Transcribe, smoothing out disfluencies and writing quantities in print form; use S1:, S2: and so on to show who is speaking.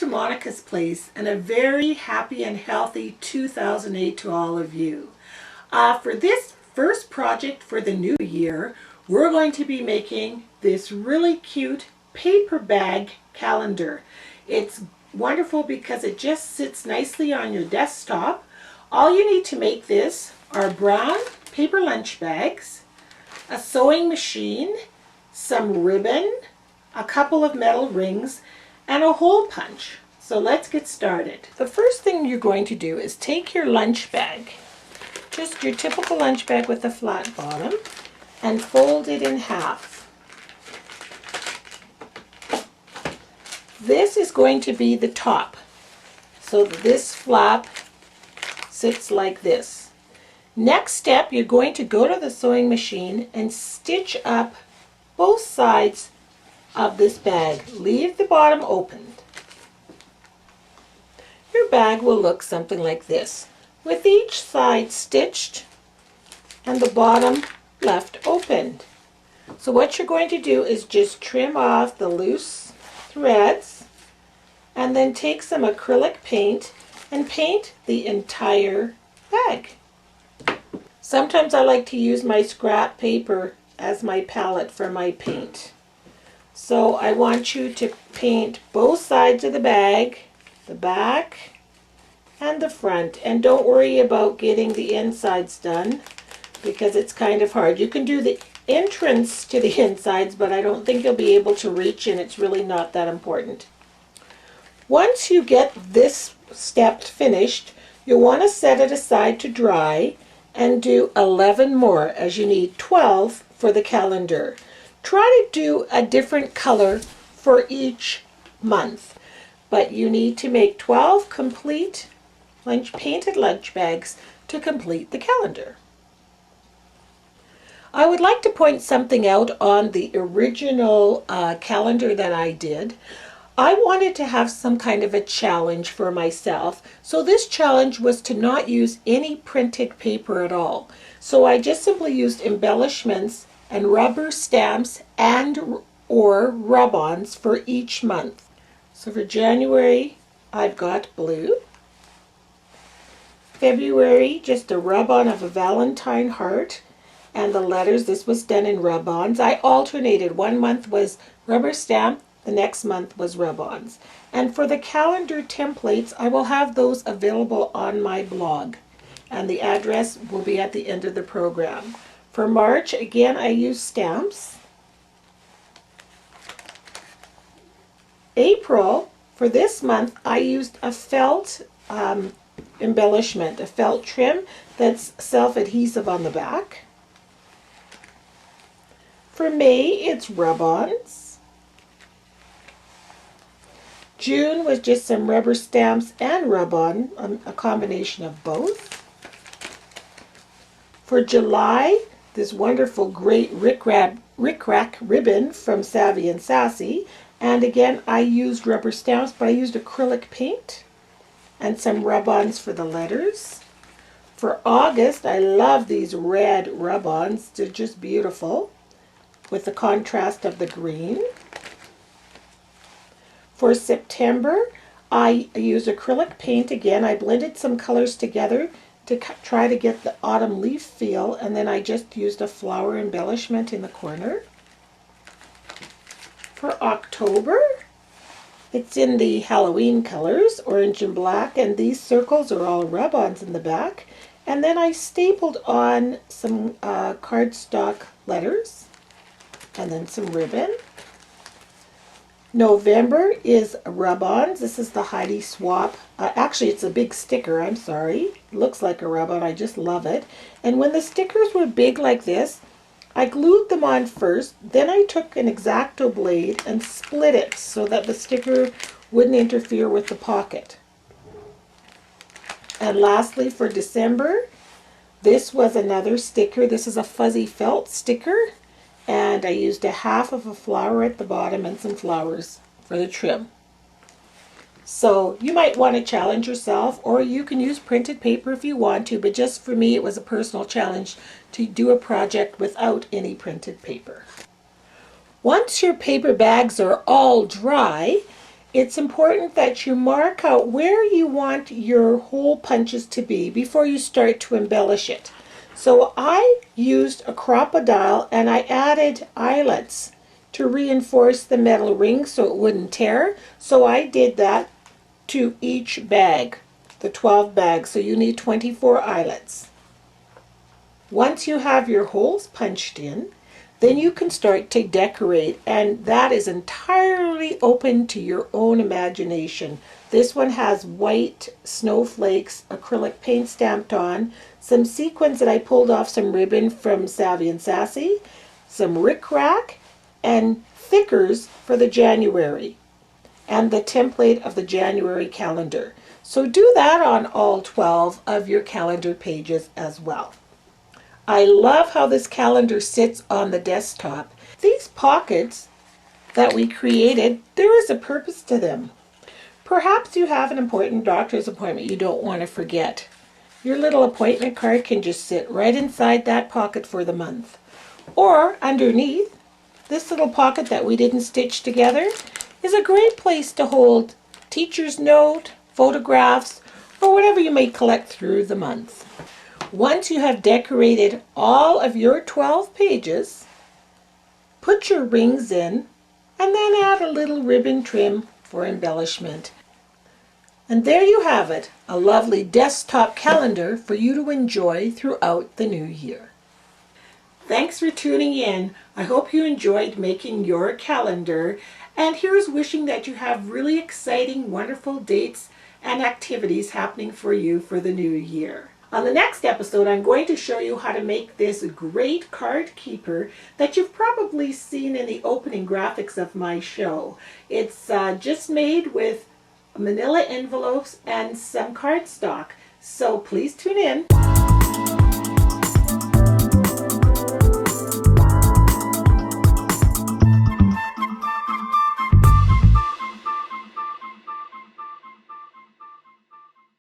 S1: to Monica's Place and a very happy and healthy 2008 to all of you. For this first project for the new year, we're going to be making this really cute paper bag calendar. It's wonderful because it just sits nicely on your desktop. All you need to make this are brown paper lunch bags, a sewing machine, some ribbon, a couple of metal rings, and a hole punch. So let's get started. The first thing you're going to do is take your lunch bag, just your typical lunch bag with a flat bottom, and fold it in half. This is going to be the top, so this flap sits like this. Next step, you're going to go to the sewing machine and stitch up both sides of this bag. Leave the bottom opened. Your bag will look something like this, with each side stitched and the bottom left opened. So what you're going to do is just trim off the loose threads and then take some acrylic paint and paint the entire bag. Sometimes I like to use my scrap paper as my palette for my paint. So I want you to paint both sides of the bag, the back and the front, and don't worry about getting the insides done because it's kind of hard. You can do the entrance to the insides, but I don't think you'll be able to reach, and it's really not that important. Once you get this step finished, you'll want to set it aside to dry and do 11 more, as you need 12 for the calendar. Try to do a different color for each month, but you need to make 12 complete painted lunch bags to complete the calendar. I would like to point something out on the original calendar that I did. I wanted to have some kind of a challenge for myself, so this challenge was to not use any printed paper at all. So I just simply used embellishments and rubber stamps and or rub-ons for each month. So for January, I've got blue. February, just a rub-on of a Valentine heart and the letters. This was done in rub-ons. I alternated. One month was rubber stamp, the next month was rub-ons. And for the calendar templates, I will have those available on my blog, and the address will be at the end of the program. For March, again, I used stamps. April, for this month, I used a felt embellishment, a felt trim that's self-adhesive on the back. For May, it's rub-ons. June was just some rubber stamps and rub-on, a combination of both. For July, this wonderful great rickrack ribbon from Savvy and Sassy, and again I used rubber stamps, but I used acrylic paint and some rub-ons for the letters. For August, I love these red rub-ons. They're just beautiful with the contrast of the green. For September, I used acrylic paint again. I blended some colors together to try to get the autumn leaf feel, and then I just used a flower embellishment in the corner. For October, it's in the Halloween colors, orange and black, and these circles are all rub-ons in the back. And then I stapled on some cardstock letters and then some ribbon. November is rub-ons. This is the Heidi Swap. Actually, it's a big sticker. I'm sorry. It looks like a rub-on. I just love it. And when the stickers were big like this, I glued them on first. Then I took an X-Acto blade and split it so that the sticker wouldn't interfere with the pocket. And lastly, for December, this was another sticker. This is a fuzzy felt sticker. And I used a half of a flower at the bottom and some flowers for the trim. So you might want to challenge yourself, or you can use printed paper if you want to, but just for me it was a personal challenge to do a project without any printed paper. Once your paper bags are all dry, it's important that you mark out where you want your hole punches to be before you start to embellish it. So I used a crocodile and I added eyelets to reinforce the metal ring so it wouldn't tear. So I did that to each bag, the 12 bags. So you need 24 eyelets. Once you have your holes punched in, then you can start to decorate, and that is entirely open to your own imagination. This one has white snowflakes, acrylic paint stamped on, some sequins that I pulled off some ribbon from Savvy and Sassy, some rickrack, and thickers for the January, and the template of the January calendar. So do that on all 12 of your calendar pages as well. I love how this calendar sits on the desktop. These pockets that we created, there is a purpose to them. Perhaps you have an important doctor's appointment you don't want to forget. Your little appointment card can just sit right inside that pocket for the month. Or underneath, this little pocket that we didn't stitch together is a great place to hold teacher's note, photographs, or whatever you may collect through the month. Once you have decorated all of your 12 pages, put your rings in and then add a little ribbon trim for embellishment. And there you have it, a lovely desktop calendar for you to enjoy throughout the new year. Thanks for tuning in. I hope you enjoyed making your calendar, and here's wishing that you have really exciting, wonderful dates and activities happening for you for the new year. On the next episode, I'm going to show you how to make this great card keeper that you've probably seen in the opening graphics of my show. It's just made with manila envelopes and some cardstock. So please tune in.